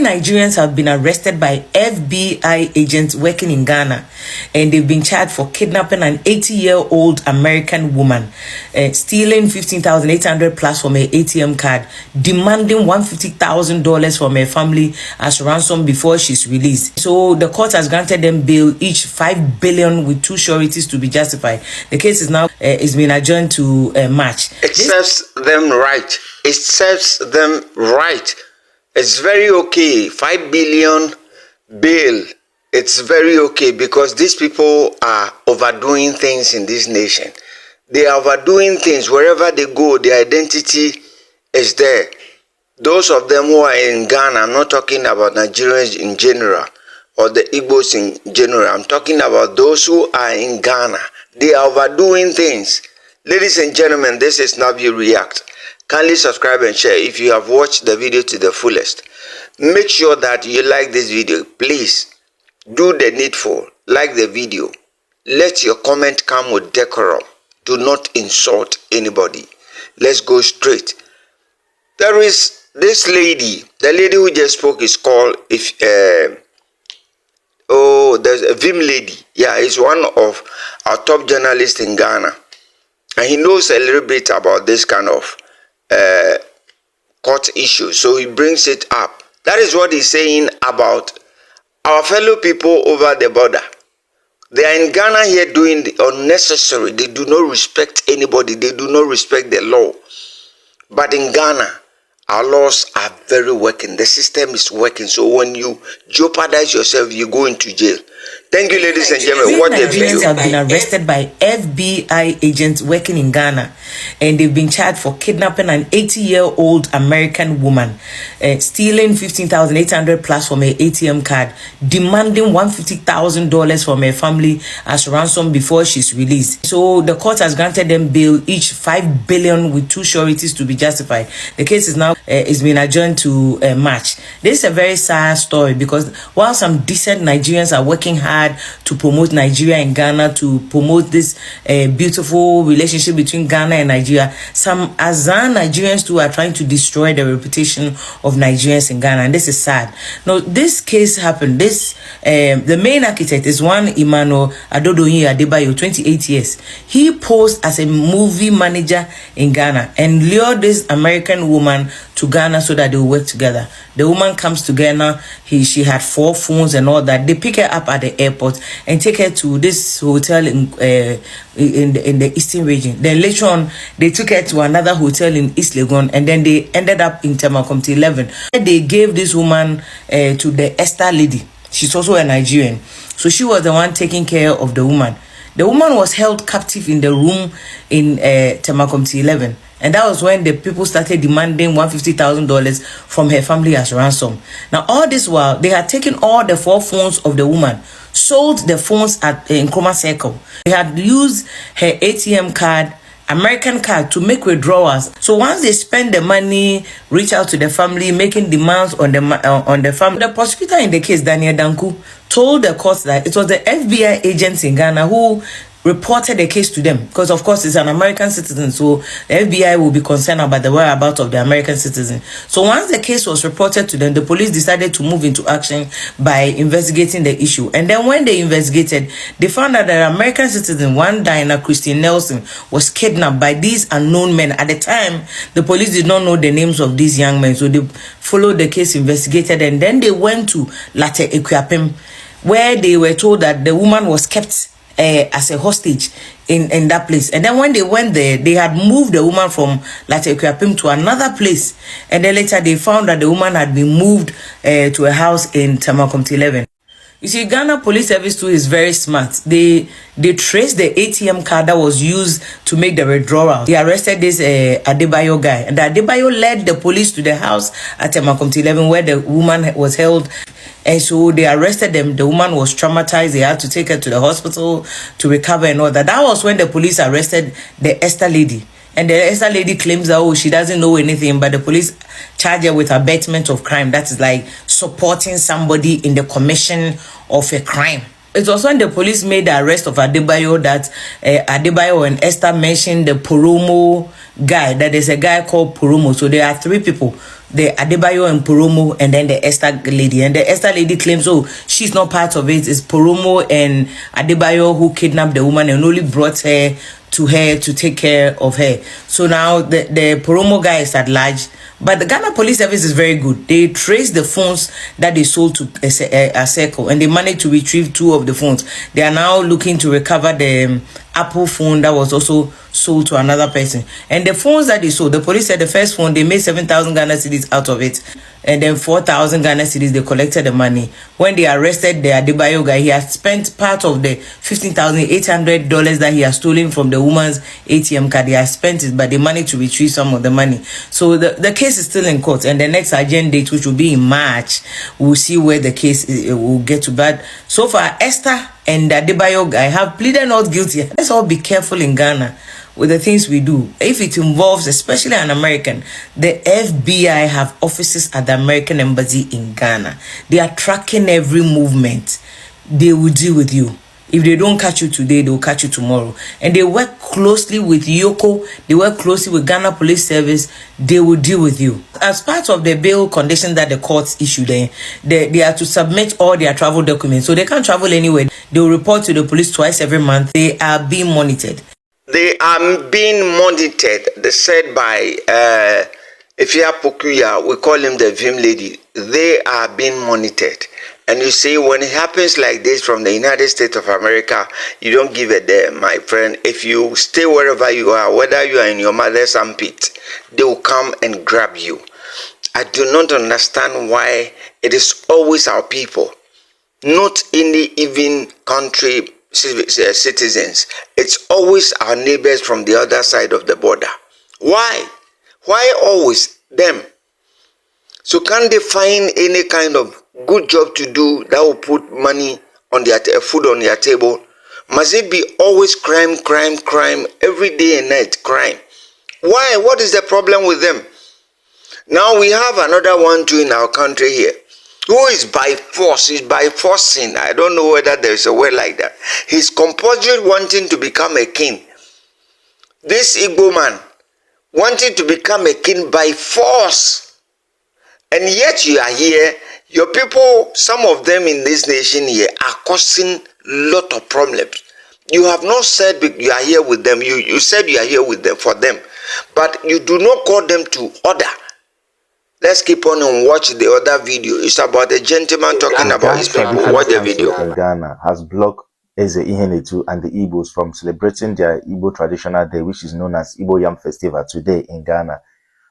Nigerians have been arrested by FBI agents working in Ghana, and they've been charged for kidnapping an 80-year-old American woman, stealing $15,800 plus from her ATM card, demanding $150,000 from her family as ransom before she's released. So the court has granted them bail, each $5 billion with two sureties to be justified. The case is now is being adjourned to March. It serves them right. It serves them right. It's very okay. 5 billion bail. It's very okay because these people are overdoing things in this nation. They are overdoing things. Wherever they go, their identity is there. Those of them who are in Ghana, I'm not talking about Nigerians in general or the Igbos in general. I'm talking about those who are in Ghana. They are overdoing things. Ladies and gentlemen, this is Snapp-View React. Kindly subscribe and share if you have watched the video to the fullest. Make sure that you like this video. Please do the needful. Like the video. Let your comment come with decorum. Do not insult anybody. Let's go straight. There is this lady. The lady who just spoke is called there's a Vim lady. Yeah, he's one of our top journalists in Ghana. And he knows a little bit about this kind of court issues. So he brings it up. That is what he's saying about our fellow people over the border. They are in Ghana here doing the unnecessary. They do not respect anybody. They do not respect the law. But in Ghana, our laws are very working. The system is working. So when you jeopardize yourself, you go into jail. Thank you, ladies and gentlemen. What the video? Nigerians have been arrested by FBI agents working in Ghana, and they've been charged for kidnapping an 80-year-old American woman, stealing $15,800 plus from her ATM card, demanding $150,000 from her family as ransom before she's released. So the court has granted them bail, each $5 billion with two sureties to be justified. The case is now is being adjourned to March. This is a very sad story because while some decent Nigerians are working hard to promote Nigeria and Ghana, to promote this beautiful relationship between Ghana and Nigeria, some Azan Nigerians too are trying to destroy the reputation of Nigerians in Ghana, and this is sad. Now, this case happened. The main architect is one Emmanuel Adodoyin Adebayo, 28 years. He posed as a movie manager in Ghana and lured this American woman to Ghana so that they will work together. The woman comes to Ghana. She had 4 phones and all that. They pick her up at the airport and take her to this hotel in the eastern region. Then later on, they took her to another hotel in East Legon, and then they ended up in Comiting 11. They gave this woman to the Esther lady. She's also a Nigerian, so she was the one taking care of the woman. The woman was held captive in the room in Comiting 11. And that was when the people started demanding $150,000 from her family as ransom. Now, all this while, they had taken all the 4 phones of the woman, sold the phones at Nkrumah Circle. They had used her ATM card, American card, to make withdrawals. So once they spend the money, reach out to the family, making demands on the family. The prosecutor in the case, Daniel Danku, told the court that it was the FBI agents in Ghana who reported the case to them, because of course it's an American citizen, so the FBI will be concerned about the whereabouts of the American citizen. So once the case was reported to them, the police decided to move into action by investigating the issue. And then when they investigated, they found out that the American citizen, one Diana Christine Nelson, was kidnapped by these unknown men. At the time, the police did not know the names of these young men, so they followed the case, investigated, and then they went to Late Equiapem, where they were told that the woman was kept as a hostage in that place. And then when they went there, they had moved the woman from Latekwapim to another place, and then later they found that the woman had been moved to a house in Comiting 11. You see, Ghana Police Service too is very smart. They traced the ATM card that was used to make the withdrawal. They arrested this Adebayo guy, and the Adebayo led the police to the house at Comiting 11 where the woman was held. And so they arrested them. The woman was traumatized. They had to take her to the hospital to recover and all that. That was when the police arrested the Esther lady. And the Esther lady claims that, oh, she doesn't know anything, but the police charge her with abetment of crime. That is like supporting somebody in the commission of a crime. It was when the police made the arrest of Adebayo that Adebayo and Esther mentioned the Poromo guy, that there's a guy called Poromo. So there are 3 people. the Adebayo and Poromo, and then the Esther lady. And the Esther lady claims, oh, she's not part of it. It's Poromo and Adebayo who kidnapped the woman and only brought her to take care of her. So now the Poromo guy is at large. But the Ghana Police Service is very good. They traced the phones that they sold to a circle, and they managed to retrieve 2 of the phones. They are now looking to recover the Apple phone that was also sold to another person. And the phones that they sold, the police said the first phone, they made 7,000 Ghana cedis out of it. And then 4,000 Ghana cedis, they collected the money. When they arrested the Adebayo guy, he had spent part of the $15,800 that he had stolen from the woman's ATM card. They had spent it, but they managed to retrieve some of the money. So the case is still in court, and the next agenda date, which will be in March, we'll see where the case will get to. But so far, Esther and the Adebayo guy have pleaded not guilty. Let's all be careful in Ghana with the things we do. If it involves especially an American, the FBI have offices at the American embassy in Ghana. They are tracking every movement. They will deal with you. If they don't catch you today, they will catch you tomorrow. And they work closely with Yoko. They work closely with Ghana Police Service. They will deal with you. As part of the bail conditions that the courts issue, they are to submit all their travel documents. So they can't travel anywhere. They will report to the police twice every month. They are being monitored. They are being monitored. They said by Ifya Pokuya, we call him the Vim lady. They are being monitored. And you see, when it happens like this from the United States of America, you don't give a damn, my friend. If you stay wherever you are, whether you are in your mother's armpit, they will come and grab you. I do not understand why it is always our people, not any even country citizens. It's always our neighbors from the other side of the border. Why? Why always them? So can they find any kind of good job to do that will put money on their food on their table? Must it be always crime, crime, crime, every day and night crime? Why? What is the problem with them? Now we have another one too in our country here, who is by force, is by forcing. I don't know whether there is a word like that. He's compulsory wanting to become a king. This Igbo man wanting to become a king by force. And yet you are here, your people, some of them in this nation here are causing lot of problems. You have not said you are here with them. You said you are here with them for them. But you do not call them to order. Let's keep on and watch the other video. It's about a gentleman talking about his people. Watch the video. In Ghana has blocked Eeeii and the Igbos from celebrating their Igbo traditional day, which is known as Igbo Yam Festival today in Ghana.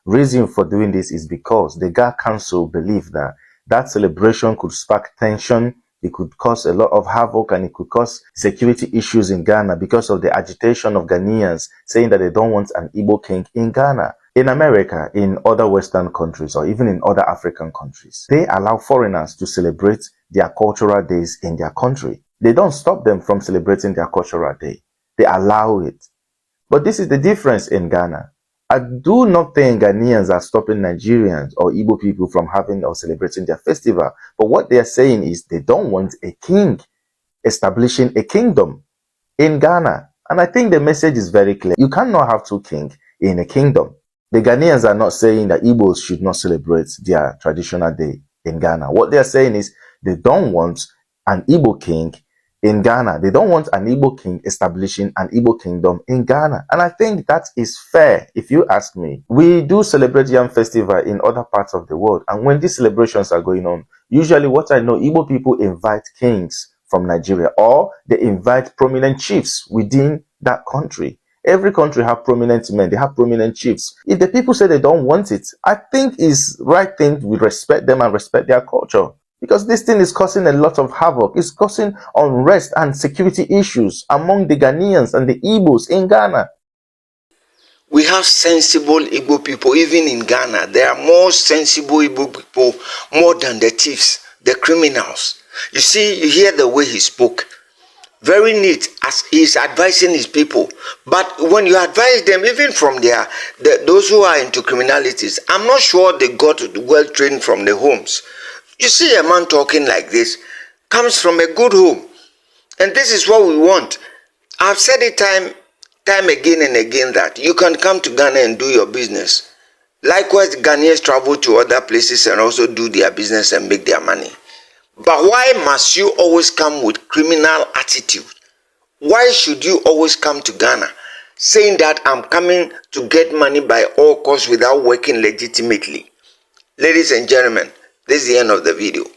Reason for doing this is because the Ga Council believe that celebration could spark tension, it could cause a lot of havoc, and it could cause security issues in Ghana because of the agitation of Ghanaians saying that they don't want an Igbo king in Ghana. In America, in other Western countries, or even in other African countries, they allow foreigners to celebrate their cultural days in their country. They don't stop them from celebrating their cultural day. They allow it. But this is the difference in Ghana. I do not think Ghanaians are stopping Nigerians or Igbo people from having or celebrating their festival. But what they are saying is they don't want a king establishing a kingdom in Ghana. And I think the message is very clear. You cannot have two kings in a kingdom. The Ghanaians are not saying that Igbos should not celebrate their traditional day in Ghana. What they are saying is they don't want an Igbo king in Ghana. They don't want an Igbo king establishing an Igbo kingdom in Ghana. And I think that is fair, if you ask me. We do celebrate Yam Festival in other parts of the world. And when these celebrations are going on, usually what I know, Igbo people invite kings from Nigeria, or they invite prominent chiefs within that country. Every country have prominent men, they have prominent chiefs. If the people say they don't want it, I think it's right thing we respect them and respect their culture. Because this thing is causing a lot of havoc. It's causing unrest and security issues among the Ghanaians and the Igbos in Ghana. We have sensible Igbo people, even in Ghana. There are more sensible Igbo people, more than the thieves, the criminals. You see, you hear the way he spoke. Very neat as he's advising his people. But when you advise them, even from those who are into criminalities, I'm not sure they got well trained from the homes. You see a man talking like this comes from a good home. And this is what we want. I've said it time again and again that you can come to Ghana and do your business. Likewise, Ghanaians travel to other places and also do their business and make their money. But why must you always come with criminal attitude? Why should you always come to Ghana saying that I'm coming to get money by all costs without working legitimately? Ladies and gentlemen, this is the end of the video.